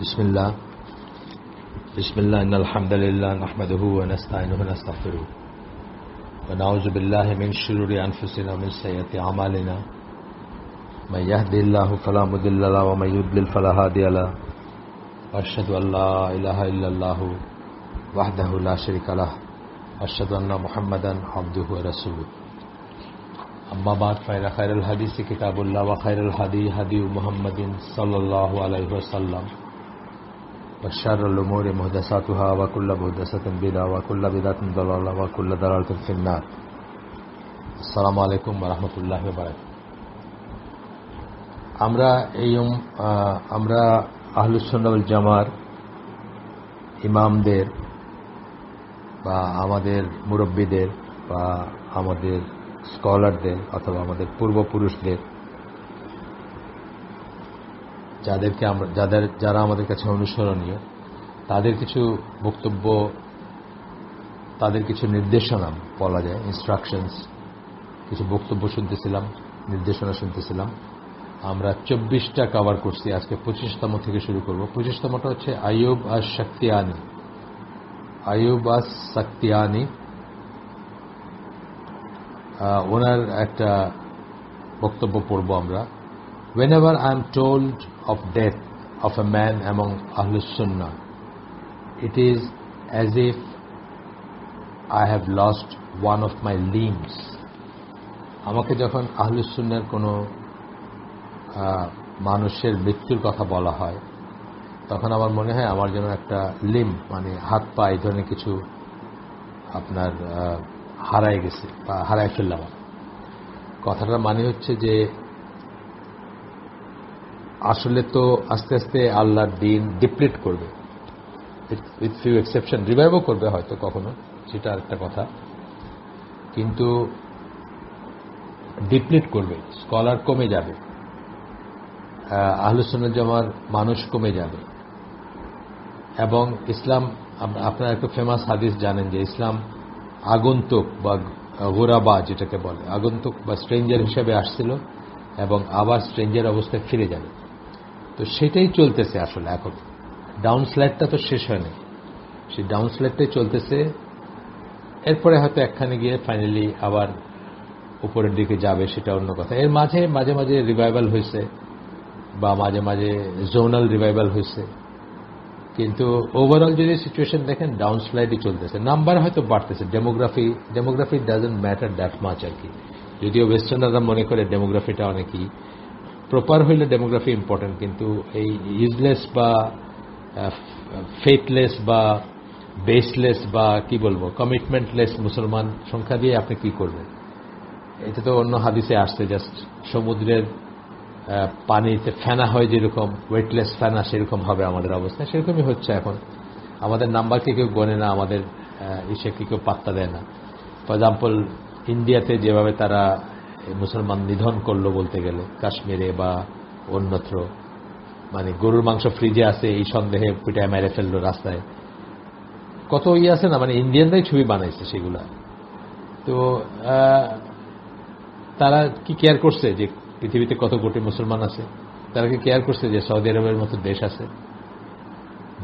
बिस्मिल्लाह बिस्मिल्लाह इन्नल हम्दुलिल्लाह नहमदुहु व नस्तईनुहु व नस्तगफिरुहु व नऊज़ु बिल्लाहि मिन शुरूरि अनफुसिना व मिन सय्यिआति अमालिना मन यहदिहिल्लाहु फला मुदिल्ल लहु व मन युद्लिल फला हादिय लहु व अशहदु अल्ला इलाहा इल्लल्लाहु वहदहु ला शरीका लहु व अशहदु अन्ना मुहम्मदन अब्दुहु व रसूलुहु अम्मा बाद फ़इन्न खैरुल हदीस किताबुल्लाह व खैरुल हदी हदी मुहम्मदिन सल्लल्लाहु अलैहि वसल्लम व शर्रुल उमूरि मुहदसातुहा व कुल्लु मुहदसतिन बिदअह व कुल्लु बिदअतिन दलाला व कुल्लु दलालतिन फिन्नार। अस्सलामु आलैकुम व रहमतुल्लाहि व बाराकातुहू। আমরা আহলুস সুন্নাহ ওয়াল জামার ইমামদের বা আমাদের মুরব্বিদের বা আমাদের স্কলারদের অথবা আমাদের পূর্বপুরুষদের যারা আমাদের কাছে অনুসরণীয় তাদের কিছু বক্তব্য, তাদের কিছু নির্দেশনা বলা যায়, ইনস্ট্রাকশনস, কিছু বক্তব্য শুনতেছিলাম, নির্দেশনা শুনতেছিলাম। আমরা 24টা কভার করছি, আজকে 25তম থেকে শুরু করব। 25তমটা হচ্ছে আইয়ুব আশ-শাক্তিয়ানি। আইয়ুব আশ-শাক্তিয়ানি ওনার একটা বক্তব্য পড়ব আমরা। Whenever I am told of death of a man among Ahlus Sunnah, it is as if I have lost one of my limbs. আমাকে যখন আহলুস সুন্নাহর কোনো মানুষের মৃত্যুর কথা বলা হয় তখন আমার মনে হয় আমার যেন একটা লিম্ব, মানে হাত পা এই ধরনের কিছু আপনার হারায় গেছে বা হারায় ফেললাম। কথাটার মানে হচ্ছে যে আসলে তো আস্তে আস্তে আল্লাহর দ্বীন ডিপ্লিট করবে, উইথ ফিউ এক্সেপশন রিভাইভও করবে হয়তো কখনো, সেটা আরেকটা কথা, কিন্তু ডিপ্লিট করবে। স্কলার কমে যাবে, আহলুস সুন্নাহ জামার মানুষ কমে যাবে। এবং ইসলাম, আপনারা একটু ফেমাস হাদিস জানেন যে ইসলাম আগন্তুক বা গোরাবা যেটাকে বলে, আগন্তুক বা স্ট্রেঞ্জার হিসেবে আসছিল এবং আবার স্ট্রেঞ্জার অবস্থায় ফিরে যাবে। তো সেটাই চলতেছে আসলে। এখন ডাউন স্লাইডটা তো শেষ হয়নি, সেই ডাউন স্লাইডটাই চলতেছে। এরপরে হয়তো একখানে গিয়ে ফাইনালি আবার উপরের দিকে যাবে, সেটা অন্য কথা। এর মাঝে মাঝে মাঝে রিভাইভাল হয়েছে বা মাঝে মাঝে জোনাল রিভাইভাল হয়েছে, কিন্তু ওভারঅল যদি সিচুয়েশন দেখেন ডাউন স্লাইডই চলতেছে। নাম্বার হয়তো বাড়তেছে, demography doesn't matter that much আর কি। যদিও ওয়েস্টার্নাররা মনে করে ডেমোগ্রাফিটা অনেকই প্রপার হইলে ডেমোগ্রাফি ইম্পর্টেন্ট, কিন্তু এই ইউজলেস বা ফেথলেস বা বেসলেস বা কি বলবো কমিটমেন্টলেস মুসলমান সংখ্যা দিয়ে আপনি কি করবেন? এটা তো অন্য হাদিসে আসছে, জাস্ট সমুদ্রের পানিতে ফেনা হয় যেরকম, ওয়েটলেস ফেনা, সেরকম হবে আমাদের অবস্থা। সেরকমই হচ্ছে এখন। আমাদের নাম্বারকে কেউ গণে না, আমাদের ইসেকে কেউ পাত্তা দেয় না। ফর এক্সাম্পল, ইন্ডিয়াতে যেভাবে তারা মুসলমান নিধন করলো বলতে গেলে, কাশ্মীরে বা অন্যত্র, মানে গরুর মাংস ফ্রিজে আছে এই সন্দেহে পিটায় মেরে ফেললো রাস্তায়, কত আছে না, মানে ইন্ডিয়ানরাই ছবি বানাইছে সেগুলা। তো তারা কি কেয়ার করছে যে পৃথিবীতে কত কোটি মুসলমান আছে? তারা কি কেয়ার করছে যে সৌদি আরবের মতো দেশ আছে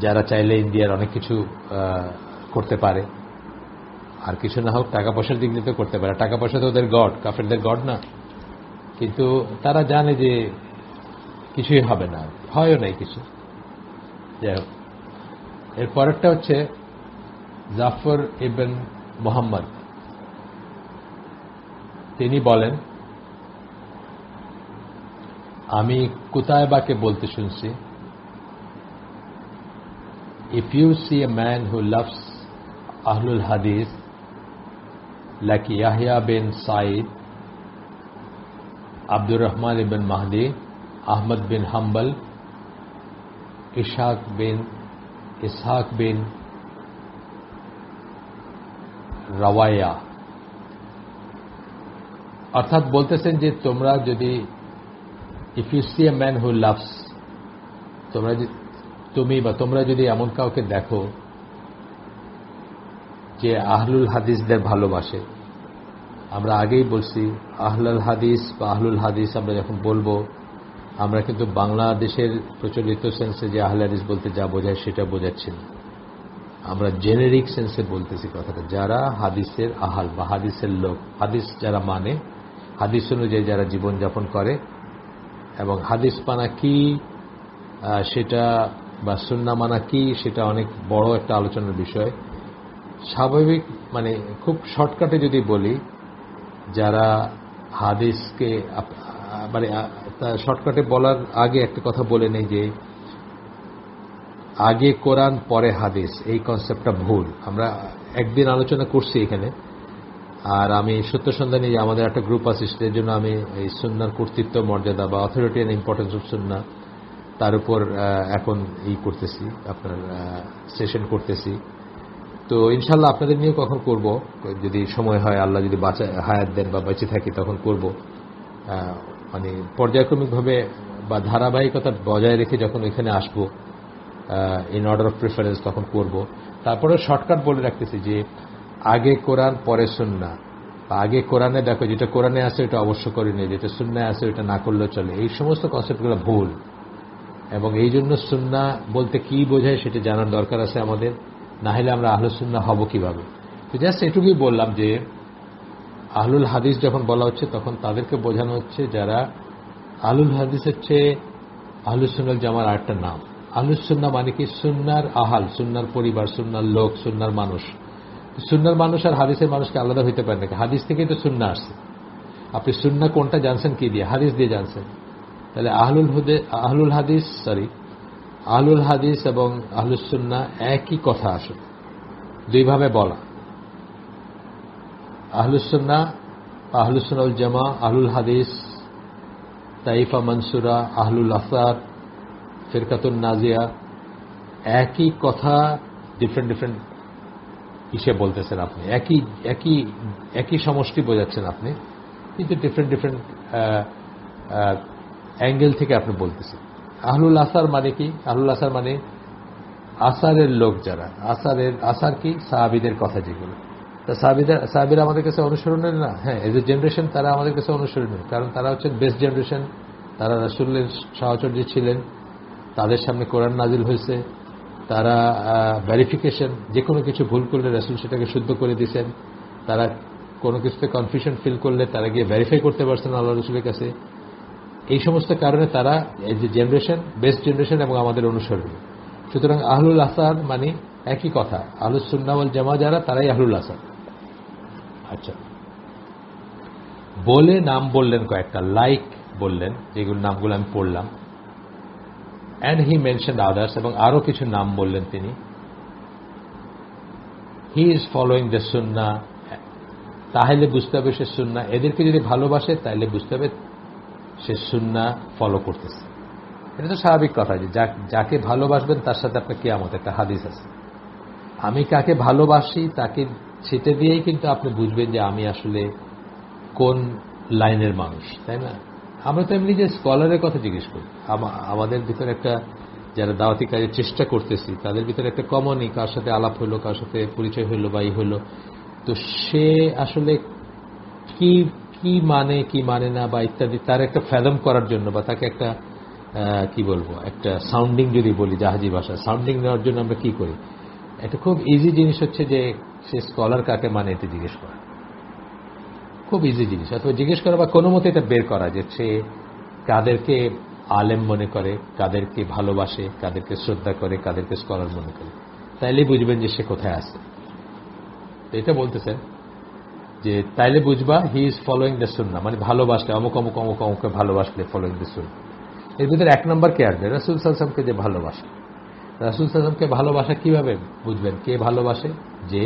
যারা চাইলে ইন্ডিয়ার অনেক কিছু করতে পারে? আর কিছু না হোক টাকা পয়সার দিক দিয়ে তো করতে পারে। টাকা পয়সা তো ওদের গড, কাফেরদের গড না। কিন্তু তারা জানে যে কিছুই হবে না, হয়ও নাই কিছু। যাই হোক, এর পরেরটা হচ্ছে জাফর ইবন মুহাম্মদ। তিনি বলেন, আমি কুতায়বাকে বলতে শুনছি, if you see a man who loves Ahlul Hadith like Yahya bin Sa'id, Abdul Rahman ibn Mahdi, Ahmad bin Hanbal, Ishaq bin Rawaya, অর্থাৎ বলতেছেন যে তোমরা যদি if you see a man who loves, তোমরা যদি এমন কাউকে দেখো যে আহলুল হাদিসদের ভালোবাসে। আমরা আগেই বলছি আহলুল হাদিস বা আহলুল হাদিস আমরা যখন বলবো আমরা কিন্তু বাংলাদেশের প্রচলিত সেন্সে যে আহলে হাদিস বলতে যা বোঝায় সেটা বোঝাচ্ছি না। আমরা জেনেরিক সেন্সে বলতেছি কথাটা, যারা হাদিসের আহাল বা হাদিসের লোক, হাদিস যারা মানে, হাদিস অনুযায়ী যারা জীবনযাপন করে, এবং হাদিস মানা কি সেটা বা সুন্নাহ মানা কি সেটা অনেক বড় একটা আলোচনার বিষয়। স্বাভাবিক মানে খুব শর্টকাটে যদি বলি, যারা হাদিসকে মানে শর্টকাটে বলার আগে একটা কথা বলে নেই যে আগে কোরআন পরে হাদিস, এই কনসেপ্টটা ভুল। আমরা একদিন আলোচনা করছি এখানে, আর আমি সত্য সন্ধানী যে আমাদের একটা গ্রুপ আছে, সেটার জন্য আমি এই সুন্নাহর কর্তৃত্ব মর্যাদা বা অথরিটি অ্যান্ড ইম্পর্টেন্স অফ সুন্নাহ তার উপর এখন করতেছি, আপনার সেশন করতেছি। তো ইনশাল্লাহ আপনাদের নিয়ে কখন করব, যদি সময় হয়, আল্লাহ যদি হায়াত দেন বা বেঁচে থাকি তখন করব। মানে পর্যায়ক্রমিকভাবে বা ধারাবাহিকতা বজায় রেখে যখন এখানে আসবো ইন অর্ডার অফ প্রেফারেন্স তখন করব। তারপরে শর্টকাট বলে রাখতেছি যে আগে কোরআন পরে সুন্নাহ, বা আগে কোরআনে দেখো যেটা কোরআনে আছে ওটা অবশ্য করিনি, যেটা সুন্নায় আছে ওটা না করলেও চলে, এই সমস্ত কনসেপ্টগুলো ভুল। এবং এই জন্য সুন্নাহ বলতে কি বোঝায় সেটা জানার দরকার আছে আমাদের, না হলে আমরা আহলুস সুন্নাহ হব কিভাবে। তো জাস্ট এটুকুই বললাম যে আহলুল হাদিস যখন বলা হচ্ছে তখন তাদেরকে বোঝানো হচ্ছে যারা আহলুল হাদিস হচ্ছে আহলুস সুন্নাহ জামার আরেকটা নাম। আহলুস সুন্নাহ মানে কি? সুন্নাহর আহাল, সুন্নাহর পরিবার, সুন্নাহর লোক, সুন্নাহর মানুষ। সুন্নাহর মানুষ আর হাদিসের মানুষকে আলাদা হইতে পারে নাকি? হাদিস থেকেই তো সুন্নাহ আসছে। আপনি সুন্নাহ কোনটা জানছেন কি দিয়ে? হাদিস দিয়ে জানছেন। তাহলে আহলুল হাদিস এবং আহলুস সুন্নাহ একই কথা, আসলে দুইভাবে বলা। আহলুস সুন্নাহ ওয়াল জামা, আহলুল হাদিস, তাইফা মনসুরা, আহলুল আসার, ফিরকাতুন নাজিয়া, একই কথা ডিফারেন্ট ডিফারেন্ট হিসেবে বলতেছেন আপনি। একই সমষ্টি বোঝাচ্ছেন আপনি, কিন্তু ডিফারেন্ট ডিফারেন্ট অ্যাঙ্গেল থেকে আপনি বলতেছেন। আহলুল আসার মানে কি? আহলুল আসার মানে আসারের লোক যারা। আসার কি? সাহাবীদের কথা যেগুলো। তা সাহাবীরা আমাদের কাছে অনুসরণের না? হ্যাঁ, এজ এ জেনারেশন তারা আমাদের কাছে অনুসরণীয়, কারণ তারা হচ্ছেন বেস্ট জেনারেশন। তারা রাসূলের সাহচর্য ছিলেন, তাদের সামনে কোরআন নাজিল হয়েছে, তারা ভেরিফিকেশন, যে কোনো কিছু ভুল করলে রাসূল সেটাকে শুদ্ধ করে দিয়েছেন। তারা কোনো কিছুতে কনফিউশন ফিল করলে তারা গিয়ে ভেরিফাই করতে পারছেন আল্লাহ রাসূলের কাছে। এই সমস্ত কারণে তারা as a generation best generation এবং আমাদের অনুসরণীয়। সুতরাং আহলুল আসার মানে একই কথা, আহলুস সুন্নাহ ওয়াল জামা যারা, তারাই আহলুল আসার। আচ্ছা, বলে নাম বললেন কয়েকটা, লাইক বললেন, যেগুলো নামগুলো আমি পড়লাম। অ্যান্ড হি মেনশনড আদার্স, এবং আরো কিছু নাম বললেন তিনি। হি ইজ ফলোয়িং দ্য সুন্নাহ, তাহলে বুঝতে হবে সে সুন্নাহ, এদেরকে যদি ভালোবাসে তাহলে বুঝতে হবে সে সুন্নাহ ফলো করতেছে। এটা তো স্বাভাবিক কথা যে যাকে ভালোবাসবেন তার সাথে আপনার কিয়ামত, একটা হাদিস আছে। আমি কাকে ভালোবাসি তাকে, সেটা দিয়েই কিন্তু আপনি বুঝবেন যে আমি আসলে কোন লাইনের মানুষ, তাই না? আমরা তো এমনি যে স্কলারের কথা জিজ্ঞেস করি, আমাদের ভিতরে একটা, যারা দাওয়াতি কাজের চেষ্টা করতেছি তাদের ভিতরে একটা কমনই, কার সাথে আলাপ হইলো, কার সাথে পরিচয় হইলো বা হইলো, তো সে আসলে কি কি মানে না বা ইত্যাদি, তার একটা ফ্যাদম করার জন্য বা তাকে একটা কি বলবো, একটা সাউন্ডিং যদি বলি জাহাজি ভাষা, সাউন্ডিং নেওয়ার জন্য আমরা কি করি? একটা খুব ইজি জিনিস হচ্ছে যে সে স্কলার কাকে মানে এতে জিজ্ঞেস করা, খুব ইজি জিনিস। অথবা জিজ্ঞেস করা বা কোনো মতে এটা বের করা যে সে কাদেরকে আলেম মনে করে, কাদেরকে ভালোবাসে, কাদেরকে শ্রদ্ধা করে, কাদেরকে স্কলার মনে করে, তাইলে বুঝবেন যে সে কোথায় আছে। এটা বলতেছেন যে তাইলে বুঝবা হি ইজ ফলোয়িং দ্য সুন্নাহ, মানে ভালোবাসলে অমুক অমুক অমুক অমুককে ভালোবাসলে ফলোয়িং দ্য সুন্নাহ। এর ভিতরে এক নম্বর কে আসবে? রাসূল সাল্লাল্লাহু আলাইহি ওয়াসাল্লামকে যে ভালোবাসে। রাসূল সাল্লাল্লাহু আলাইহি ওয়াসাল্লামকে ভালোবাসা কিভাবে বুঝবেন? কে ভালোবাসে? যে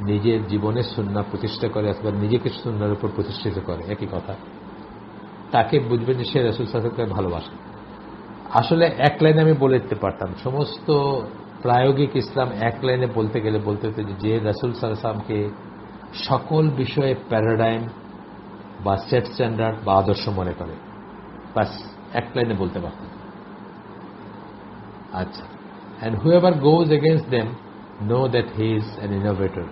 নিজের জীবনে সুন্নাহ প্রতিষ্ঠা করে অথবা নিজেকে সুন্নাহর উপর প্রতিষ্ঠিত করে, একই কথা। তাকে বুঝবেন যে সে রাসূল সাল্লাল্লাহু আলাইহি ওয়াসাল্লামকে ভালোবাসে। আসলে এক লাইনে আমি বলে দিতে পারতাম, সমস্ত প্রায়োগিক ইসলাম এক লাইনে বলতে গেলে বলতে হতো যে রাসূল সাল্লাল্লাহু আলাইহি ওয়াসাল্লামকে সকল বিষয়ে প্যারাডাইম বা সেট স্ট্যান্ডার্ড বা আদর্শ মনে করে, বাস এক লাইনে বলতে পারতাম। আচ্ছা, and whoever goes against them know that he is an innovator.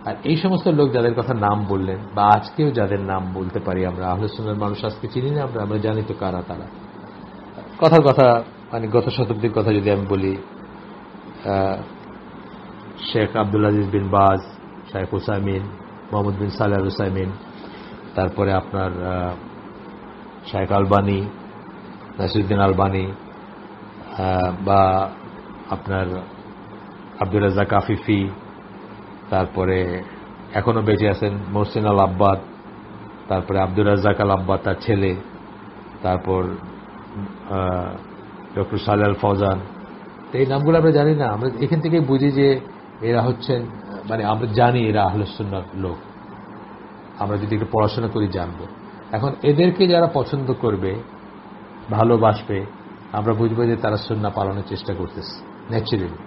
আর এই সমস্ত লোক যাদের কথা নাম বললেন, বা আজকেও যাদের নাম বলতে পারি আমরা, আহলে সুন্নাহর মানুষ আজকে চিনি না আমরা জানি তো কারা তারা। কথার কথা মানে গত শতাব্দীর কথা যদি আমি বলি, শেখ আব্দুল আজিজ বিন বাজ, শেখ উসাইমিন, মোহাম্মদ বিন সালেহ আল উসাইমিন, তারপরে আপনার শেখ আলবানি, নাসিরুদ্দিন আলবানি, বা আপনার আব্দুর রাজ্জাক আফিফি, তারপরে এখনো বেঁচে আছেন মোহসিন আল আব্বাদ, তারপরে আব্দুর রাজ্জাক আল আব্বাদ তার ছেলে, তারপর ডক্টর সালেহ আল ফৌজান। তো এই নামগুলো আমরা জানি না, আমরা এখান থেকেই বুঝি যে এরা হচ্ছেন, মানে আমরা জানি এরা আহলে সুন্নাহর লোক। আমরা যদি একটু পড়াশোনা করি জানবো। এখন এদেরকে যারা পছন্দ করবে, ভালোবাসবে, আমরা বুঝবো যে তারা সুন্নাহ পালনের চেষ্টা করতেছে ন্যাচারালি।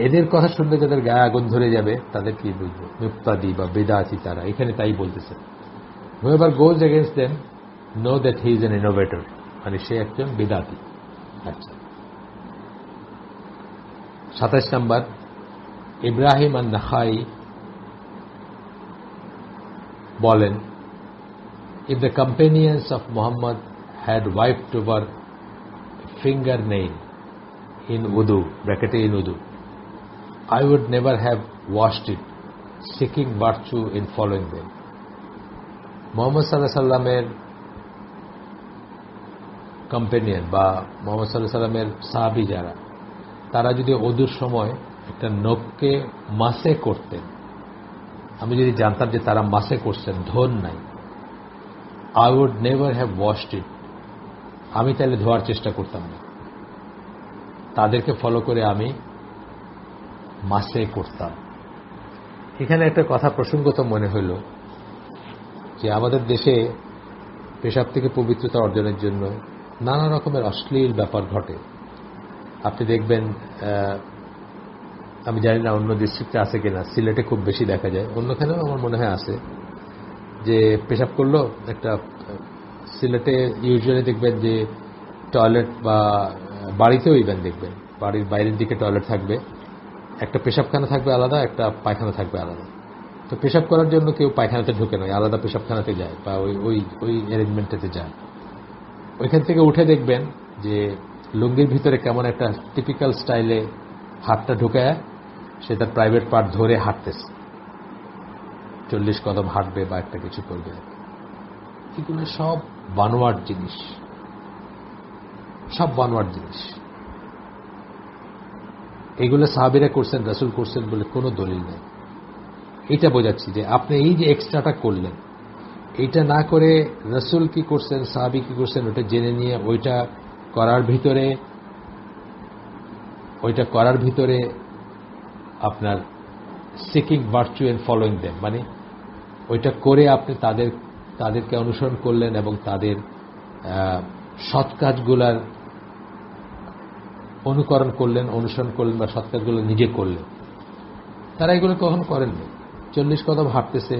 এদের কথা শুনলে যাদের গায়ে আগুন ধরে যাবে তাদের কি বুঝবো, মুক্তাদি বা বেদাতি তারা, এখানে তাই বলতেছে। whoever goes against them know that he is an innovator, মানে সে একজন বেদাতি। আচ্ছা, 27 নম্বর, ইব্রাহিম আন-নাখাই বলেন, if the companions of Muhammad had wiped over fingernail in wudu, bracketed in wudu, I would never have washed it, seeking virtue in following them. Mohammad সাল্লাল্লাহু আলাইহি সাল্লামের companion বা মোহাম্মদ সাল্লাল্লাহু আলাইহি সাল্লামের সাহাবী যারা, তারা যদি ওযুর সময় একটা নখকে মাসে করতেন, আমি যদি জানতাম যে তারা মাসে করছেন, ধোন নাই, I would never have washed it, আমি তাহলে ধোয়ার চেষ্টা করতাম না, তাদেরকে ফলো করে আমি মাসে করতাম। এখানে একটা কথা প্রসঙ্গত মনে হইল যে আমাদের দেশে পেশাব থেকে পবিত্রতা অর্জনের জন্য নানা রকমের অশ্লীল ব্যাপার ঘটে। আপনি দেখবেন, আমি জানি না অন্য ডিস্ট্রিক্টে আছে কিনা, সিলেটে খুব বেশি দেখা যায়, অন্যখানেও আমার মনে হয় আছে, যে পেশাব করলো একটা, সিলেটে ইউজুয়ালি দেখবেন যে টয়লেট, বা বাড়িতেও ইভেন দেখবেন বাড়ির বাইরের দিকে টয়লেট থাকবে, একটা পেশাবখানা থাকবে আলাদা, একটা পায়খানা থাকবে আলাদা। তো পেশাব করার জন্য কেউ পায়খানাতে ঢুকে নয়, আলাদা পেশাবখানাতে যায় বা ওই অ্যারেঞ্জমেন্টেতে যায়। ওইখান থেকে উঠে দেখবেন যে লুঙ্গির ভিতরে কেমন একটা টিপিক্যাল স্টাইলে হাতটা ঢুকায় সে তার প্রাইভেট পার্ট ধরে হাঁটতেছে, 40 কদম হাঁটবে বা একটা কিছু করবে। এগুলো সব বানোয়াট জিনিস, সব বানোয়াট জিনিস। এগুলো সাহাবীরা করছেন, রাসূল করছেন বলে কোনো দলিল নেই। এটা বোঝাচ্ছি যে আপনি এই যে এক্সট্রাটা করলেন, এইটা না করে রাসূল কি করছেন, সাহাবী কি করছেন, ওটা জেনে নিয়ে ওইটা করার ভিতরে আপনার seeking virtue and following them, মানে ওইটা করে আপনি তাদেরকে অনুসরণ করলেন এবং তাদের সৎ কাজগুলার অনুকরণ করলেন, অনুসরণ করলেন বা সৎ কাজগুলো নিজে করলেন। তারা এগুলো কখন করেননি। 40 কদম হাঁটতেছে,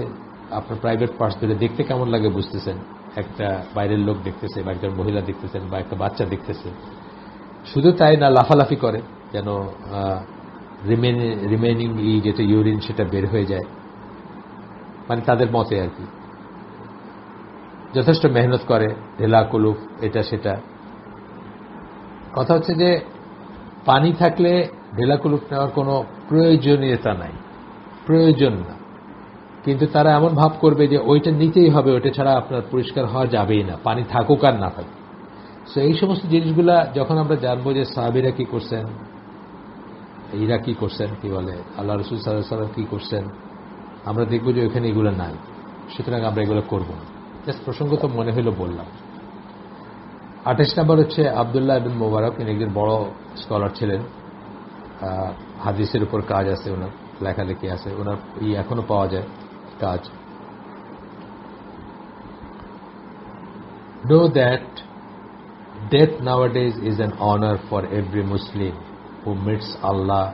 আপনার প্রাইভেট পার্টস ধরে দেখতে কেমন লাগে বুঝতেছেন, একটা বাইরের লোক দেখতেছে বা একজন মহিলা দেখতেছেন বা একটা বাচ্চা দেখতেছে। শুধু তাই না, লাফালাফি করে যেন রিমেইনিং যেটা ইউরিন সেটা বের হয়ে যায়, মানে তাদের মতে আর কি। যথেষ্ট মেহনত করে, ঢেলা কুলুফ এটা সেটা। কথা হচ্ছে যে পানি থাকলে ঢেলা কুলুফ নেওয়ার কোনো প্রয়োজনীয়তা নাই, প্রয়োজন না, কিন্তু তারা এমন ভাব করবে যে ওইটা নিতেই হবে, ওইটা ছাড়া আপনার পরিষ্কার হওয়া যাবেই না, পানি থাকুক আর না থাকুক। সো এই সমস্ত জিনিসগুলা যখন আমরা জানবো যে সাহাবীরা কি করছেন, এরা কি করছেন, কি বলে আল্লাহ রাসূল সাল্লাল্লাহু আলাইহি ওয়াসাল্লাম কি করছেন, আমরা দেখবো যে ওইখানে এগুলো নাই, সুতরাং আমরা এগুলো করবো না। জাস্ট প্রসঙ্গত মনে হইল বললাম। 28 নম্বর হচ্ছে আব্দুল্লাহ ইবনে মুবারক, ইনি একজন বড় স্কলার ছিলেন, হাদিসের উপর কাজ আছে ওনার, লেখালেখি আছে ওনার, এখনো পাওয়া যায় কাজ। Know that death nowadays is an honor for every Muslim who meets Allah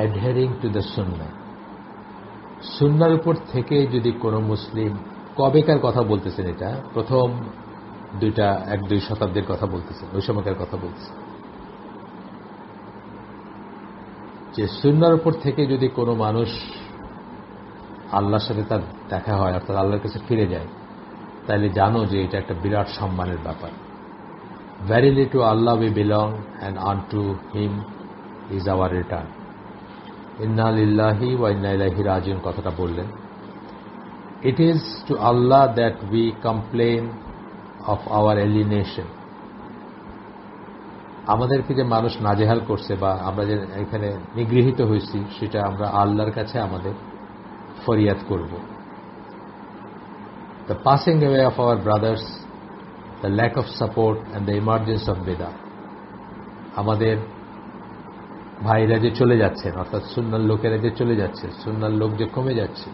adhering to the Sunnah. সুন্নাহর উপর থেকে যদি কোনো মুসলিম, কবেকার কথা বলতেছেন, এটা প্রথম 1-2 শতাব্দীর কথা বলতেছেন, ওই সময়কার কথা বলতেছেন, যে সুন্নাহর উপর থেকে যদি কোনো মানুষ আল্লাহর সাথে তার দেখা হয়, অর্থাৎ আল্লাহর কাছে ফিরে যায়, তাহলে জানো যে এটা একটা বিরাট সম্মানের ব্যাপার, Verily to Allah we belong, and unto Him is our return. Inna lillahi wa inna ilaihi rajiun কথাটা বললেন. It is to Allah that we complain of our alienation. আমাদেরকে যে মানুষ নাজেহাল করছে বা আমরা যে এখানে নিগৃহীত হয়েছি সেটা আমরা আল্লাহর কাছে আমাদের ফরিয়াদ করব. The passing away of our brothers, the lack of support and the emergence of bidah. আমাদের ভাইরা যে চলে যাচ্ছেন, অর্থাৎ সুন্নার লোকেরা যে চলে যাচ্ছে, সুন্নার লোক যে কমে যাচ্ছে,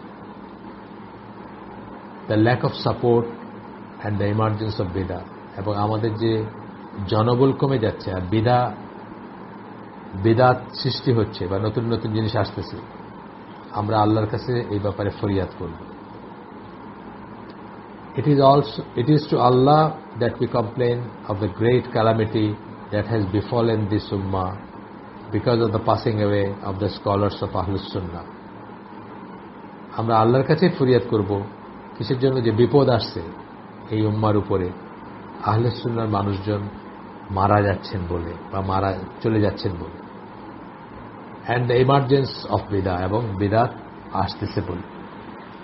the lack of support and the emergence of bidah, এবং আমাদের যে জনবল কমে যাচ্ছে আর বিদাত সৃষ্টি হচ্ছে বা নতুন নতুন জিনিস আসতেছে, আমরা আল্লাহর কাছে এই ব্যাপারে ফরিয়াদ করব. It is to Allah that we complain of the great calamity that has befallen this ummah because of the passing away of the scholars of Ahlus Sunnah. আমরা আল্লাহর কাছে ফরিয়াদ করব কিসের জন্য, যে বিপদ আসছে এই উম্মার উপরে, আহলুস সুন্নাহর মানুষজন মারা যাচ্ছেন বলে বা চলে যাচ্ছেন বলে, অ্যান্ড দ্য এমার্জেন্স অফ বিদা, এবং বিদাত আসতেছে বলে.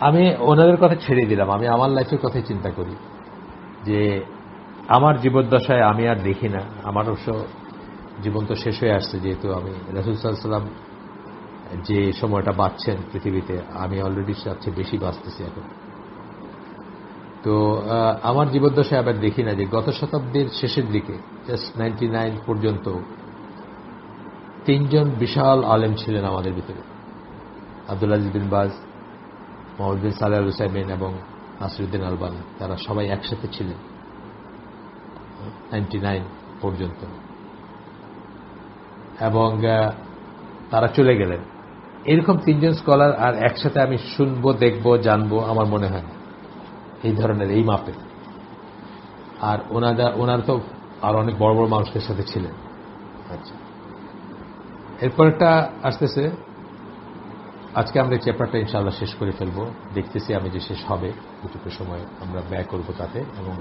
আমি ওনাদের কথা ছেড়ে দিলাম, আমি আমার লাইফের কথাই চিন্তা করি যে আমার জীবদ্দশায় আমি আর দেখি না, আমার অবশ্য জীবন তো শেষ হয়ে আসছে, যেহেতু আমি রাসূল সাল্লাল্লাহু আলাইহি ওয়াসাল্লাম যে সময়টা বাঁচছেন পৃথিবীতে, আমি অলরেডি সবচেয়ে বেশি বাঁচতেছি এখন. তো আমার জীবদ্দশায় আবার দেখি না যে গত শতাব্দীর শেষের দিকে জাস্ট 99 পর্যন্ত 3 জন বিশাল আলেম ছিলেন আমাদের ভিতরে, আব্দুল আজিজ বিন বাজ, মুহাম্মদ বিন সালেহ আল উসাইমিন এবং নাসিরউদ্দিন আলবানী. তারা সবাই একসাথে ছিলেন 99 পর্যন্ত, এবং তারা চলে গেলেন. এরকম 3 জন স্কলার আর একসাথে আমি শুনবো, দেখবো, জানবো আমার মনে হয় না এই ধরনের, এই মাপে. আর ওনারা তো আর অনেক বড় বড় মানুষদের সাথে ছিলেন. আচ্ছা, এরপরটা আসতেছে, আজকে আমরা এই চ্যাপ্টারটা ইনশাআল্লাহ শেষ করে ফেলবো, দেখতেছি আমি যে শেষ হবে, এটুকু সময় আমরা ব্যয় করবো তাতে, এবং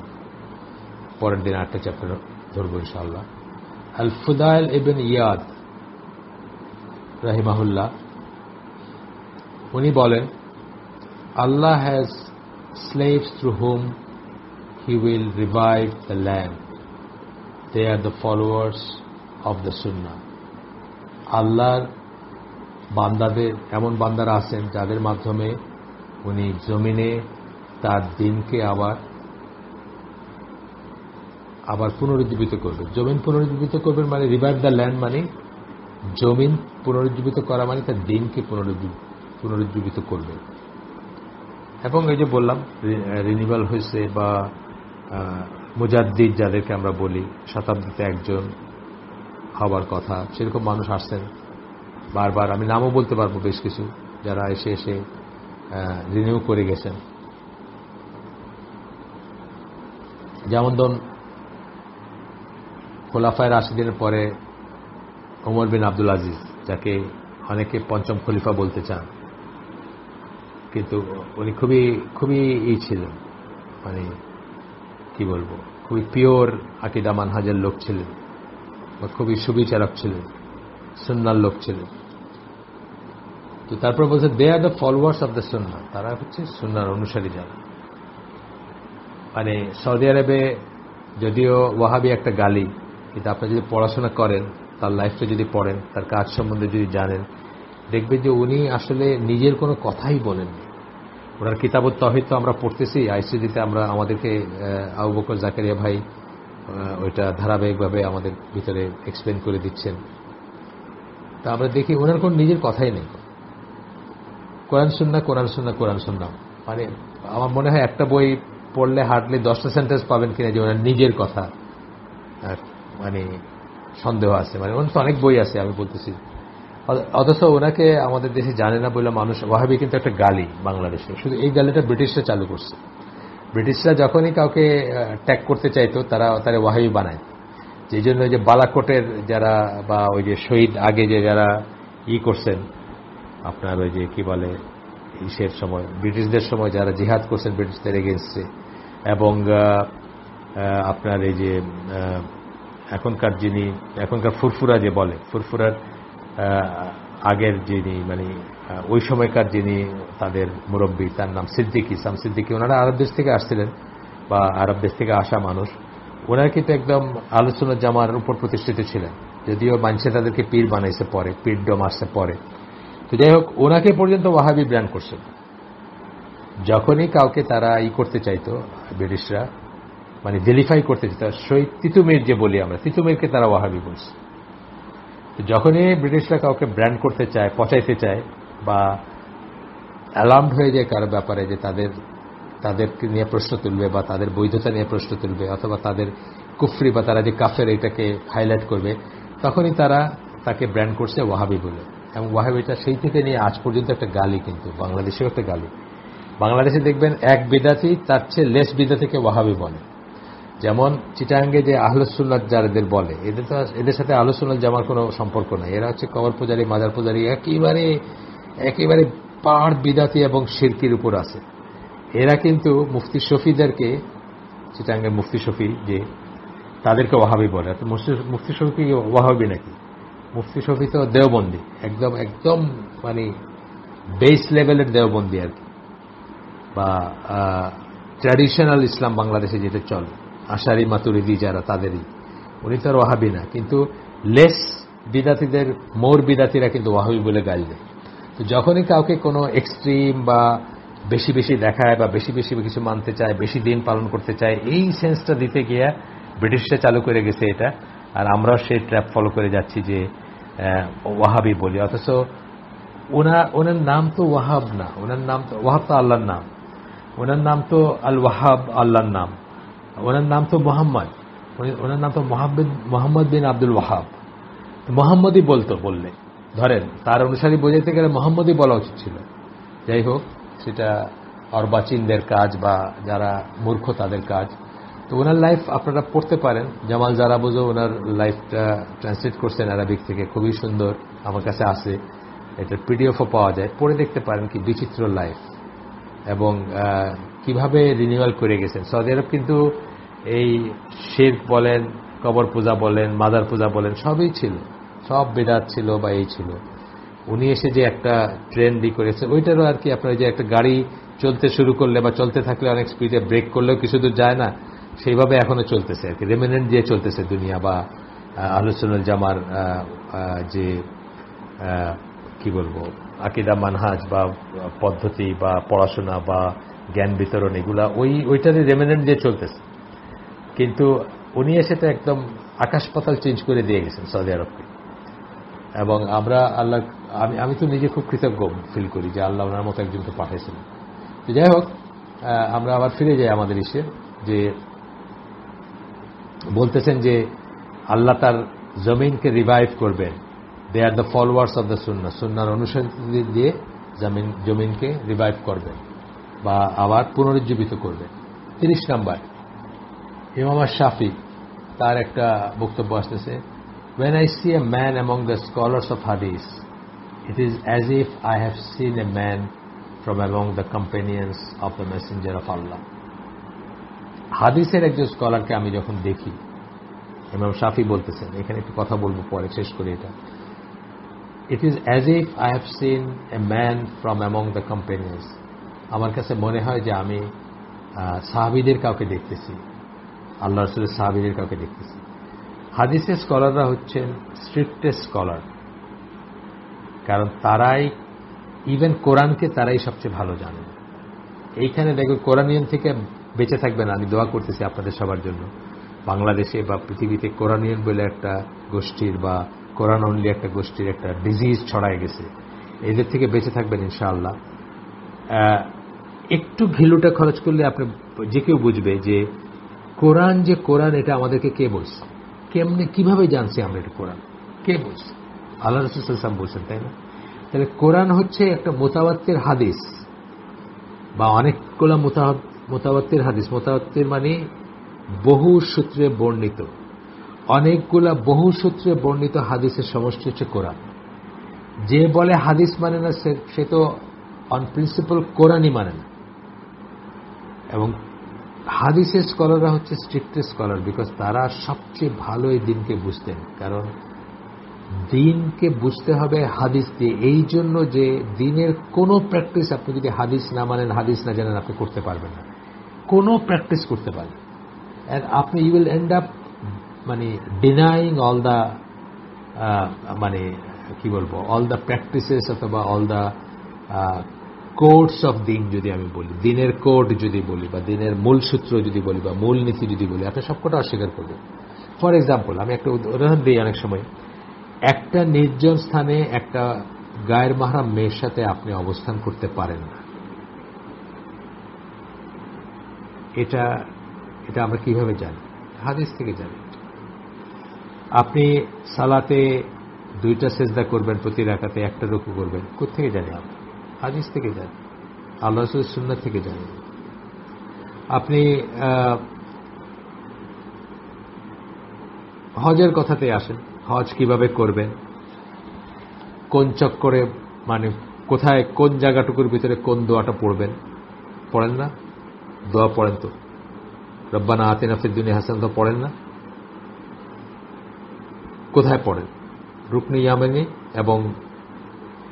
পরের দিন আরেকটা চ্যাপ্টার ধরবো ইনশাআল্লাহ. আল ফুদাইল ইবন ইয়াদ রাহিমাহুল্লাহ উনি বলেন, আল্লাহ has slaves through whom he will revive the land. They are the followers of the Sunnah. আল্লাহর বান্দাদের, এমন বান্দারা আছেন যাদের মাধ্যমে উনি জমিনে তার দিনকে আবার পুনরুজ্জীবিত করবেন. জমিন পুনরুজ্জীবিত করবেন মানে রিভাইভ দ্য ল্যান্ড, মানে জমিন পুনরুজ্জীবিত করা মানে তার দিনকে পুনরুজ্জীবিত করবেন. এবং এই যে বললাম রিনিভাল হয়েছে বা মুজাদ্দিদ যাদেরকে আমরা বলি, শতাব্দীতে একজন হওয়ার কথা, সেরকম মানুষ আসছেন বারবার. আমি নামও বলতে পারবো বেশ কিছু, যারা এসে রিনিউ করে গেছেন. যেমন ধরুন খোলাফায়ে রাশিদিনের পরে ওমর বিন আব্দুল আজিজ, যাকে অনেকে পঞ্চম খলিফা বলতে চান, কিন্তু উনি খুবই ছিলেন, মানে কি বলবো, খুবই পিওর আকীদা মানহাজের লোক ছিলেন, বা খুবই সুবিচারক ছিলেন, সুন্নাহর লোক ছিলেন. তো তারপর বলছে they are the followers of the Sunnah, তারা হচ্ছে সুন্নাহর অনুসারী যারা. মানে সৌদি আরবে যদিও ওয়াহাবি একটা গালি, কিন্তু আপনি যদি পড়াশোনা করেন, তার লাইফটা যদি পড়েন, তার কাজ সম্বন্ধে যদি জানেন, দেখবেন যে উনি আসলে নিজের কোনো কথাই বলেননি. ওনার কিতাবুত তাওহীদ তো আমরা পড়তেছি আইসিডিতে, আমাদেরকে আবু বকর জাকারিয়া ভাই ওইটা ধারাবাহিকভাবে আমাদের ভিতরে এক্সপ্লেন করে দিচ্ছেন. তা আমরা দেখি ওনার কোনো নিজের কথাই নেই. কোরআন সুন্নাহ, কোরআন সুন্নাহ, কোরআন সুন্নাহ, মানে আমার মনে হয় একটা বই পড়লে হার্ডলি 10টা সেন্টেন্স পাবেন কিনা যে ওনার নিজের কথা, মানে সন্দেহ আছে. মানে ওনার তো অনেক বই আছে আমি বলতেছি, অথচ ওনাকে আমাদের দেশে জানে না বলে মানুষ. ওয়াহাবি কিন্তু একটা গালি বাংলাদেশে, শুধু এই গালিটা ব্রিটিশরা চালু করছে. ব্রিটিশরা যখনই কাউকে ট্যাগ করতে চাইতো তারা ওয়াহাবি বানায়. যেই জন্য ওই যে বালাকোটের যারা, বা ওই যে শহীদ আগে যে যারা করছেন আপনার, ওই যে কি বলে ইসের সময়, ব্রিটিশদের সময় যারা জিহাদ করছেন ব্রিটিশদের এগেইনস্টে, এবং আপনার এই যে এখনকার ফুরফুরা যে বলে, ফুরফুরার আগের যিনি মানে ওই সময়কার যিনি তাদের মুরব্বী, তার নাম সিদ্দিকী, সাম সিদ্দিকী। ওনারা আরব দেশ থেকে আসছিলেন বা আরব দেশ থেকে আসা মানুষ। ওনারা কিন্তু একদম আহলে সুন্নাত জামার উপর প্রতিষ্ঠিত ছিলেন, যদিও মানুষে তাদেরকে পীর বানাইছে পরে, পীরডম আসছে পরে। তো যাই হোক, ওনাকে পর্যন্ত ওয়াহাবি ব্র্যান্ড করছেন। যখনই কাউকে তারা করতে চাইতো, ব্রিটিশরা মানে ভেরিফাই করতে চাইতো, শহীদ তিতুমির যে বলি আমরা, তিতুমিরকে তারা ওয়াহাবি বলছে। যখনই ব্রিটিশরা কাউকে ব্র্যান্ড করতে চায়, পচাইতে চায় বা অ্যালার্মড হয়ে যায় কারো ব্যাপারে যে তাদেরকে নিয়ে প্রশ্ন তুলবে বা তাদের বৈধতা নিয়ে প্রশ্ন তুলবে অথবা তাদের কুফরি বা তারা যে কাফের এটাকে হাইলাইট করবে, তখনই তারা তাকে ব্র্যান্ড করছে ওয়াহাবি বলে। এবং ওয়াহাবিটা সেই থেকে নিয়ে আজ পর্যন্ত একটা গালি, কিন্তু বাংলাদেশেও একটা গালি। বাংলাদেশে দেখবেন এক বিদাতি তার চেয়ে লেস বিদাতিকে ওয়াহাবি বলে। যেমন চিটাঙ্গে যে আহলুস সুন্নাত যাদের বলে, এদের সাথে আহলুস সুন্নাত জামার কোনো সম্পর্ক নাই। এরা হচ্ছে কবর পূজারী, মাজার পূজারী, একেবারে পাহাড় বিদাতি এবং শিরকির উপর আছে। এরা কিন্তু মুফতি শফিদেরকে, চিটাঙ্গের মুফতি শফি যে, তাদেরকে ওয়াহাবি বলে। মুফতি শফি ওয়াহাবি নাকি? মুফতি শফি তো দেওবন্দি, একদম একদম মানে বেস লেভেলের দেওবন্দি আর কি, বা ট্র্যাডিশনাল ইসলাম বাংলাদেশে যেটা চলে, আশারি মাতুরিদি যারা, তাদেরই। উনি তো আর ওয়াহাবি না, কিন্তু লেস বিদাতিদের, মোর বিদাতিরা কিন্তু ওয়াহাবি বলে গাল দেয়। তো যখনই কাউকে কোনো এক্সট্রিম বা বেশি বেশি দেখায় বা বেশি বেশি কিছু মানতে চায়, বেশি দিন পালন করতে চায়, এই সেন্সটা দিতে গিয়ে ব্রিটিশরা চালু করে গেছে এটা। আর আমরাও সেই ট্র্যাপ ফলো করে যাচ্ছি যে ওয়াহাবি বলি। অথচ ওনার নাম তো ওয়াহাব না, ওনার নাম তো ওয়াহাব, তো আল্লাহর নাম। ওনার নাম তো আল ওয়াহাব, আল্লাহর নাম। ওনার নাম তো মোহাম্মদ, ওনার নাম তো মোহাম্মদ বিন আব্দুল ওয়াহাব। মোহাম্মদই বললে ধরেন, তার অনুসারী বোঝাইতে গেলে মোহাম্মদই বলা উচিত ছিল। যাই হোক, সেটা অর্বাচীনদের কাজ বা যারা মূর্খ তাদের কাজ। তো ওনার লাইফ আপনারা পড়তে পারেন, জামাল জারাবুজো ওনার লাইফটা ট্রান্সলেট করছেন আরবিক থেকে, খুবই সুন্দর, আমার কাছে আছে, এটার পিডিএফও পাওয়া যায়, পড়ে দেখতে পারেন। কি বিচিত্র লাইফ, এবং কিভাবে রিনিউয়াল করে গেছেন। সৌদি আরব কিন্তু এই শিরক বলেন, কবর পূজা বলেন, মাজার পূজা বলেন, সবই ছিল, সব বেদাত ছিল বা এই ছিল। উনি এসে যে একটা ট্রেন্ড করেছে, ওইটারও আর কি, আপনার যে একটা গাড়ি চলতে শুরু করলে বা চলতে থাকলে অনেক স্পিডে ব্রেক করলেও কিছু দূর যায় না, সেইভাবে এখনো চলতেছে আর কি, রেমিনেন্ট দিয়ে চলতেছে দুনিয়া বা আহলুস সুন্নাত জামার যে কি বলবো আকীদা, মানহাজ বা পদ্ধতি বা পড়াশোনা বা জ্ঞান বিতরণ, এগুলা ওইটারই রেমিনেন্ট দিয়ে চলতেছে। কিন্তু উনি এসে তো একদম আকাশ পাতাল চেঞ্জ করে দিয়ে গেছেন সৌদি আরবকে। এবং আমরা আল্লাহ, আমি তো নিজে খুব কৃতজ্ঞ ফিল করি যে আল্লাহ ওনার মতো একজনকে পাঠিয়েছিলেন। তো যাই হোক, আমরা আবার ফিরে যাই আমাদের ইসে, যে বলতেছেন যে আল্লাহ তার জমিনকে রিভাইভ করবেন। They are the followers of the Sunnah, সুন্নাহর অনুসারী দিয়ে জমিনকে রিভাইভ করবেন বা আবার পুনরুজ্জীবিত করবেন। 30 নম্বর, ইমাম শাফি তার একটা বক্তব্য আসতেছে, when I see a man among the scholars of hadith, it is as if I have seen a man from among the companions of the messenger of Allah. হাদিসের একজন স্কলারকে আমি যখন দেখি, ইমাম শাফি বলতেছেন, এখানে একটু কথা বলবো পরে, শেষ করে এটা, it is as if I have seen a man from among the companions. আমার কাছে মনে হয় যে আমি সাহাবীদের কাউকে দেখতেছি, আল্লাহ রাসূলের সাহাবীদের কাউকে দেখতেছি। হাদিসের স্কলাররা হচ্ছেন স্ট্রিক্টেস্ট স্কলার, কারণ তারাই ইভেন কোরআনকে তারাই সবচেয়ে ভালো জানেন। এইখানে দেখো, কোরআনিয়ান থেকে বেঁচে থাকবেন। আমি দোয়া করতেছি আপনাদের সবার জন্য, বাংলাদেশে বা পৃথিবীতে কোরআনিয়ান বলে একটা গোষ্ঠীর বা কোরআন অনলি একটা গোষ্ঠীর একটা ডিজিজ ছড়ায় গেছে, এদের থেকে বেঁচে থাকবেন ইনশাআল্লাহ। একটু ঘিলুটা খরচ করলে আপনি যে কেউ বুঝবে যে কোরআন যে কোরআন, এটা আমাদেরকে কে বলছে, কেমনে, কিভাবে জানছি আমরা এটা কোরআন, কে বলছে? আল্লাহ রাসূল সাল্লাল্লাহু আলাইহি ওয়াসাল্লাম বলছেন, তাই না? তাহলে কোরআন হচ্ছে একটা মুতাওয়াত্তির হাদিস বা অনেকগুলো মুতাওয়াত্তির হাদিস। মুতাওয়াত্তির মানে বহু সূত্রে বর্ণিত, অনেকগুলা বহু সূত্রে বর্ণিত হাদিসের সমষ্টি হচ্ছে কোরআন। যে বলে হাদিস মানে না, সে তো অন প্রিন্সিপাল কোরআনই মানে না। এবং হাদিসের স্কলাররা হচ্ছে স্ট্রিক্টেস্ট স্কলার, বিকজ তারা সবচেয়ে ভালো এই দিনকে বুঝতেন। কারণ দিনকে বুঝতে হবে হাদিস দিয়ে, এই জন্য যে দিনের কোনো প্র্যাকটিস আপনি যদি হাদিস না মানেন, হাদিস না জানেন, আপনি করতে পারবেন না, কোনো প্র্যাকটিস করতে পারবেন। অ্যান্ড আপনি ইউ উইল এন্ড আপ মানে ডিনাইং অল দ্য মানে কি বলবো, অল দ্য প্র্যাকটিসেস অথবা অল দ্য কোডস অফ দিন যদি আমি বলি, দিনের কোড যদি বলি, বা দিনের মূল সূত্র যদি বলি, বা মূল নীতি যদি বলি, আপনি সবকটা অস্বীকার করবেন। ফর এক্সাম্পল, আমি একটা উদাহরণ দিই। অনেক সময় একটা নির্জন স্থানে একটা গায়ের মাহরাম মেয়ের সাথে আপনি অবস্থান করতে পারেন না। এটা এটা আমরা কিভাবে জানি? হাদিস থেকে জানি। আপনি সালাতে 2টা সেজদা করবেন, প্রতি রাকাতে 1টা রুকু করবেন, কোত্থেকে জানি? আমরা হাদিস থেকে জানি, আল্লাহ রাসূলের সুন্নাত থেকে জানি। আপনি হজের কথাতে আসেন, হজ কিভাবে করবেন, কোন চক্করে, মানে কোথায়, কোন জায়গাটুকুর ভিতরে কোন দোয়াটা পড়বেন, পড়েন না? দোয়া পড়েন তো, রব্বানা আতিনা ফিদ দুনিয়া হাসানাহ তো পড়েন না? কোথায় পড়েন? রুকনে ইয়ামানি এবং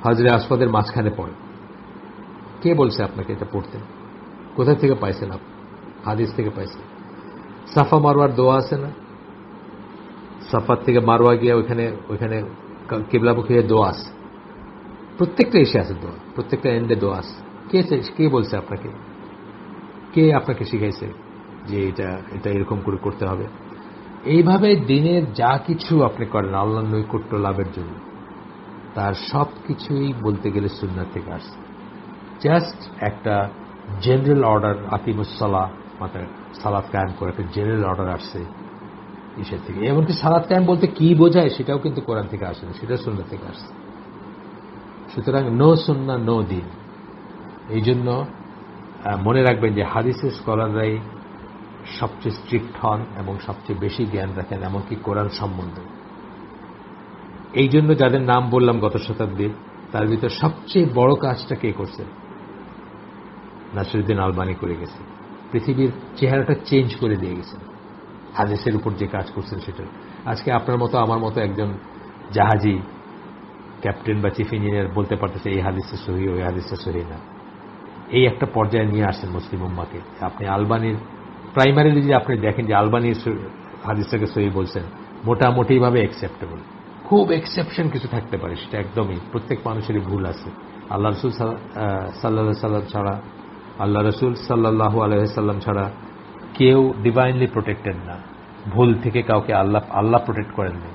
হজরে আসওয়াদের মাঝখানে পড়েন। কে বলছে আপনাকে এটা পড়তে? কোথায় থেকে পাইছেন আপনি? হাদিস থেকে পাইছেন। সাফা মারওয়ার দোয়া আছে না? সাফার থেকে মারওয়া গিয়ে ওইখানে কিবলামুখী হয়ে দোয়া আছে, প্রত্যেকটা এসে আছে দোয়া, প্রত্যেকটা এন্ডে দোয়া আছে। কে বলছে আপনাকে? কে আপনাকে শিখাইছে যে এটা এরকম করে করতে হবে? এইভাবে দিনের যা কিছু আপনি করেন আল্লাহর নৈকট্য লাভের জন্য, তার সব কিছুই বলতে গেলে সুন্নাত থেকে আসছে। জাস্ট একটা জেনারেল অর্ডার, আকিমুস সালাহ, মাথায় সালাত কায়েম করে একটা জেনারেল অর্ডার আসছে ইসের থেকে। এমনকি সালাত কায়েম বলতে কি বোঝায় সেটাও কিন্তু কোরআন থেকে আসে না, সেটা সুন্নাত থেকে আসছে। সুতরাং নো সুন্নাহ নো দিন। এই জন্য মনে রাখবেন যে হাদিসের স্কলাররাই সবচেয়ে স্ট্রিক্ট হন এবং সবচেয়ে বেশি জ্ঞান রাখেন, এমনকি কোরআন সম্বন্ধে। এই জন্য যাদের নাম বললাম গত শতাব্দীর, তার ভিতর সবচেয়ে বড় কাজটা কে করছে? নাসিরউদ্দিন আলবানী করে গেছে। পৃথিবীর চেহারাটা চেঞ্জ করে দিয়ে গেছেন হাদিসের উপর যে কাজ করছেন সেটা। আজকে আপনার মতো আমার মতো একজন জাহাজি ক্যাপ্টেন বা চিফ ইঞ্জিনিয়ার বলতে পারতেছে এই হাদিসটা সহি, ওই হাদিসটা সহি না। এই একটা পর্যায়ে নিয়ে আসছেন মুসলিম উম্মাহকে। আপনি আলবানীর প্রাইমারিলি যদি আপনি দেখেন যে আলবানীর হাদিসটাকে সহি বলছেন, মোটামুটিভাবে অ্যাকসেপ্টেবল। খুব এক্সেপশন কিছু থাকতে পারে, সেটা একদমই প্রত্যেক মানুষেরই ভুল আছে। আল্লাহ রসুল সাল্লাল্লাহু আলাইহি সাল্লাম ছাড়া কেউ ডিভাইনলি প্রোটেক্টেড না। ভুল থেকে কাউকে আল্লাহ প্রোটেক্ট করেন নাই,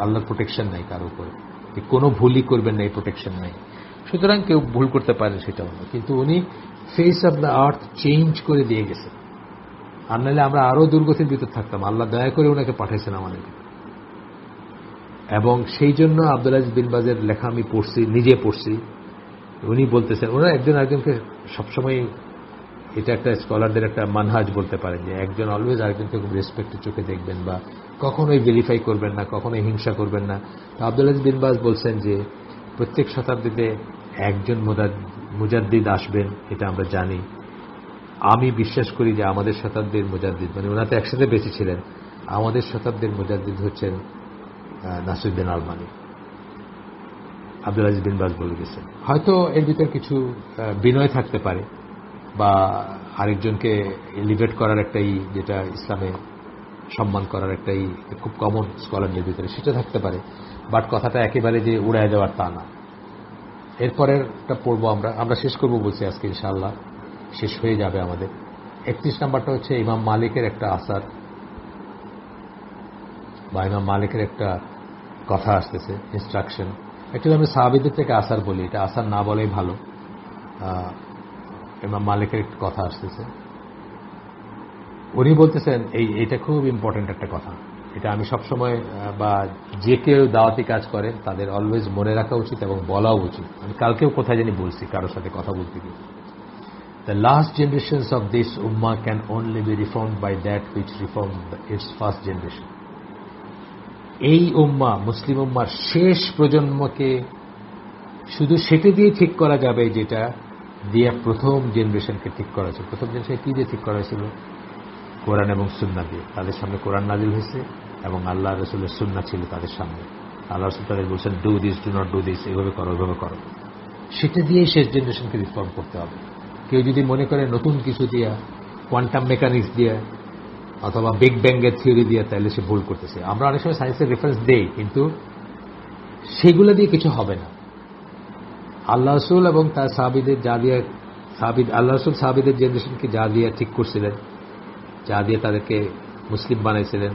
আল্লাহর প্রোটেকশন নাই কারো উপরে, কোনো ভুলই করবেন না, এই প্রোটেকশন নাই। সুতরাং কেউ ভুল করতে পারে, সেটাও না। কিন্তু উনি face of the earth change করে দিয়ে গেছেন। আর নাহলে আমরা আরো দুর্গতির ভিতর থাকতাম। আল্লাহ দয়া করে ওনাকে পাঠাইছেন আমাদেরকে। এবং সেই জন্য আব্দুল আজিজ বিন বাজের লেখা আমি পড়ছি, নিজে পড়ছি। উনি বলতেছেন, ওনারা একজন আরেকজনকে সবসময়, এটা একটা স্কলারদের একটা মানহাজ বলতে পারেন যে একজন অলওয়েজ আরেকজনকে খুব রেসপেক্টের চোখে দেখবেন, বা কখনোই ভেরিফাই করবেন না, কখনোই হিংসা করবেন না। তো আব্দুল আজিজ বিন বাজ বলছেন যে প্রত্যেক শতাব্দীতে একজন মুজাদ্দিদ আসবেন, এটা আমরা জানি। আমি বিশ্বাস করি যে আমাদের শতাব্দীর মুজাদ্দিদ, মানে ওনারা তো একসাথে বেঁচে ছিলেন, আমাদের শতাব্দীর মুজাদ্দিদ হচ্ছেন নাসিরউদ্দিন আলবানী। আব্দুল আজিজ বিন বাজ বলে গেছেন। হয়তো এর ভিতর কিছু বিনয় থাকতে পারে, বা আরেকজনকে এলিভেট করার একটাই, যেটা ইসলামে সম্মান করার একটাই খুব কমন স্কলারদের ভিতরে, সেটা থাকতে পারে। বাট কথাটা একেবারে যে উড়ায় দেওয়ার তা না। এরপরেরটা পড়বো আমরা শেষ করবো বলছি আজকে, ইনশাআল্লাহ শেষ হয়ে যাবে আমাদের। 31 নম্বরটা হচ্ছে ইমাম মালিকের একটা আসার, বা ইমাম মালিকের একটা কথা আসতেছে, ইনস্ট্রাকশন। অ্যাকচুয়ালি আমরা সাহাবীদের থেকে আসার বলি, এটা আসার না বলেই ভালো। ইমাম মালিকের একটা কথা আসতেছে, উনি বলতেছেন এইটা খুব ইম্পর্টেন্ট একটা কথা। এটা আমি সবসময়, বা যে কেউ দাওয়াতি কাজ করে তাদের অলওয়েজ মনে রাখা উচিত এবং বলাও উচিত। আমি কালকেও কোথায় জানি বলছি, কারোর সাথে কথা বলতে গিয়ে, the last generations of this ummah can only be reformed by that which reformed its first generation. এই উম্মাহ, মুসলিম উম্মাহর শেষ প্রজন্মকে শুধু সেটা দিয়ে ঠিক করা যাবে যেটা দিয়ে প্রথম জেনারেশনকে ঠিক করা হয়েছে। প্রথম জেনারেশন কি দিয়ে ঠিক করা হয়েছিল? কোরআন এবং সুন্নাহ দিয়ে। তাদের সামনে কোরআন নাজিল হয়েছে এবং আল্লাহ রাসূলের সুন্নাহ ছিল তাদের সামনে। আল্লাহ রাসূল তাদের বলছেন do this, do not do this, এভাবে করো, এভাবে করো। সেটা দিয়েই শেষ জেনারেশনকে রিফর্ম করতে হবে। কেউ যদি মনে করে নতুন কিছু দিয়া, কোয়ান্টাম মেকানিক্স দিয়ে অথবা বিগ ব্যাংয়ের থিওরি দিয়ে, তাহলে সে ভুল করতেছে। আমরা অনেক সময় সায়েন্সের রেফারেন্স দেই, কিন্তু সেগুলো দিয়ে কিছু হবে না। আল্লাহ রাসূল এবং তার সাহাবীদের যা দিয়ে আল্লাহ রাসূল সাহাবীদের জেনারেশনকে যা দিয়ে ঠিক করছিলেন, যা দিয়ে তাদেরকে মুসলিম বানাইছিলেন,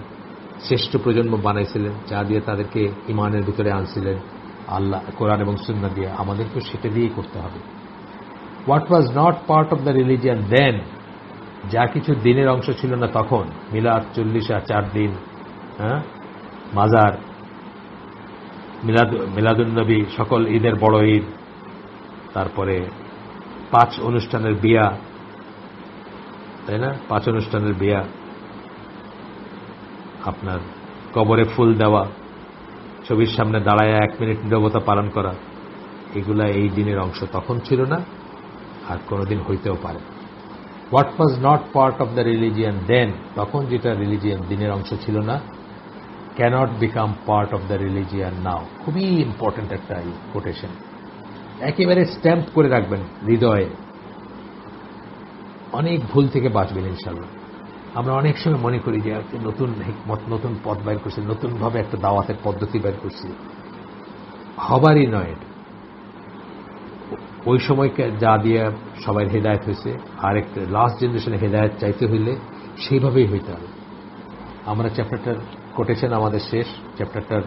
শ্রেষ্ঠ প্রজন্ম বানাইছিলেন, যা দিয়ে তাদেরকে ইমানের ভিতরে আনছিলেন আল্লাহ কোরআন এবং সুন্নাহ দিয়ে, আমাদেরকে সেটা দিয়েই করতে হবে। What was not part of the religion then, যা কিছু দিনের অংশ ছিল না তখন, মিলাদ 40 দিন, মাজার, মিলাদুন্নবী, সকল ঈদের বড় ঈদ, তারপরে 5 অনুষ্ঠানের বিয়া, তাই না? 5 অনুষ্ঠানের বিয়া, আপনার কবরে ফুল দেওয়া, ছবির সামনে দাঁড়ায় 1 মিনিট নীরবতা পালন করা, এগুলা এই দিনের অংশ তখন ছিল না, আর কোনোদিন হইতেও পারে। What was not part of the religion then, তখন যেটা রিলিজিয়ান দিনের অংশ ছিল না, cannot become part of the religion now. খুবই ইম্পর্টেন্ট একটা কোটেশন, একেবারে স্ট্যাম্প করে রাখবেন হৃদয়ে, অনেক ভুল থেকে বাঁচবেন ইনশাল্লাহ। আমরা অনেক সময় মনে করি যে নতুন হিকমত, নতুন পথ বাইর করছি, নতুনভাবে একটা দাওয়াতের পদ্ধতি বাইর করছি, হবারই নয়। ওই সময়কে যা দিয়ে সবাই হেদায়েত হয়েছে, আর একটা লাস্ট জেনারেশনে হেদায়েত চাইতে হইলে সেইভাবেই হইতে হবে। আমরা চ্যাপ্টারটার কোটেশন আমাদের শেষ, চ্যাপ্টারটার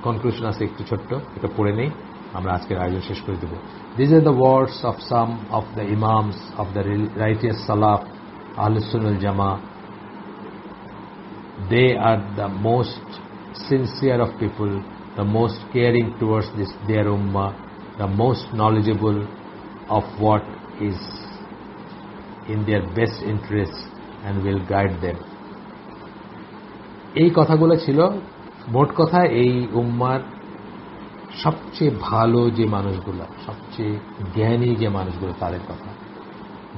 কনক্লুশন আছে একটু ছোট্ট, এটা পড়ে নেই, আমরা আজকের আয়োজন শেষ করে দেব। This are the words of some of the imams of the righteous সালাফ আহলুস সুন্নাহ ওয়াল জামাআহ। They are the most sincere of people, the most caring towards their ummah, the most knowledgeable of what is in their best interest and will guide them. এই কথাগুলো ছিল মোট কথা এই উম্মার সবচেয়ে ভালো যে মানুষগুলো, সবচেয়ে জ্ঞানী যে মানুষগুলো, তাদের কথা।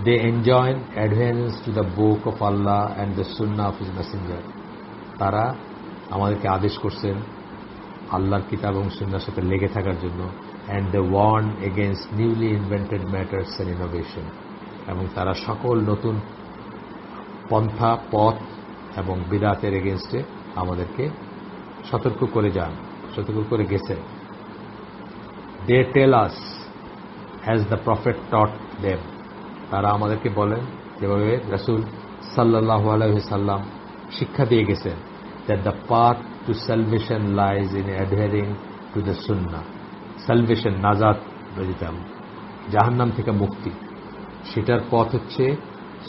They enjoin adherence to the book of Allah and the sunnah of His messenger. তারা আমাদেরকে আদেশ করছেন আল্লাহর কিতাব এবং সুন্নাহর সাথে লেগে থাকার জন্য। and they warn against newly invented matters and innovation. এবং তারা সকল নতুন পন্থা, পথ এবং বিদআতের এগেইনস্টে আমাদেরকে সতর্ক করে গেছেন। They tell us as the prophet taught them. তারা আমাদেরকে বলেন যেভাবে রাসূল সাল্লাল্লাহু আলাইহি ওয়াসাল্লাম শিক্ষা দিয়ে গেছেন, that the path to salvation lies in adhering to the sunnah. Salvation, নাজাত, জাহান্নাম থেকে মুক্তি, সেটার পথ হচ্ছে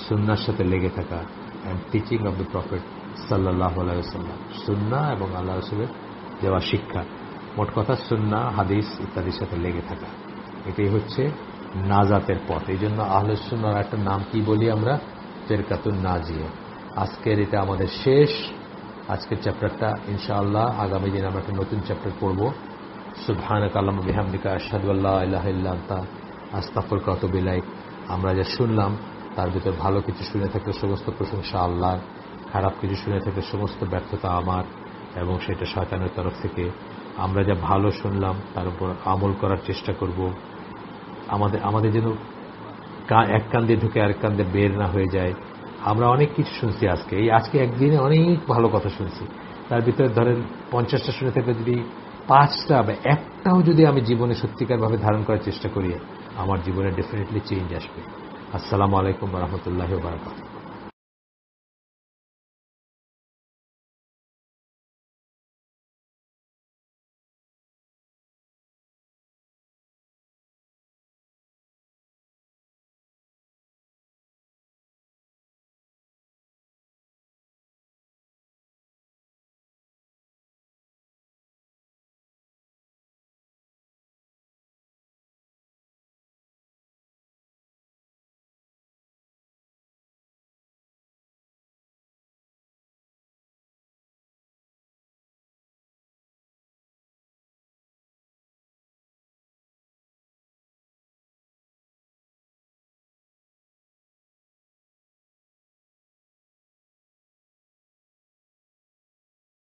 সুন্নাহর সাথে লেগে থাকা, and teaching of the prophet সাল্লাল্লাহু আলাইহি ওয়াসাল্লাম। সুন্নাহ এবং আল্লাহ রাসূলের দেওয়া শিক্ষা, মোট কথা সুন্নাহ, হাদিস ইত্যাদির সাথে লেগে থাকা, এটাই হচ্ছে নাজাতের পথ। এই জন্য আহলুস সুন্নাহর একটা নাম কি বলি আমরা? ফিরকাতুন নাজিয়া। আজকের এটা আমাদের শেষ, আজকের চ্যাপ্টারটা। ইনশাআল্লাহ আগামী দিন আমরা একটা নতুন চ্যাপ্টার পড়ব। সুবহানাকা আল্লাহুম্মা বিহামদিকা আশহাদু আল্লা ইলাহা ইল্লা আনতা আস্তাগফিরুকা ওয়া আতুবু ইলাইক। আমরা যা শুনলাম তার ভিতর ভালো কিছু শুনে থাকলে সমস্ত প্রশংসা আল্লাহর, খারাপ কিছু শুনে থাকলে সমস্ত ব্যর্থতা আমার, এবং সেটা শয়তানের তরফ থেকে। আমরা যা ভালো শুনলাম তার উপর আমল করার চেষ্টা করব। আমাদের যেন এক কান দিয়ে ঢুকে আরেক কান দিয়ে বের না হয়ে যায়। আমরা অনেক কিছু শুনছি আজকে একদিনে অনেক ভালো কথা শুনছি, তার ভিতরে ধরেন 50টা শুনে থাকলে যদি 5টা বা 1টাও যদি আমি জীবনে সত্যিকারভাবে ধারণ করার চেষ্টা করি, আমার জীবনে ডেফিনেটলি চেঞ্জ আসবে। আসসালামু আলাইকুম ওয়া রাহমাতুল্লাহি ওয়া বারাকাতুহু।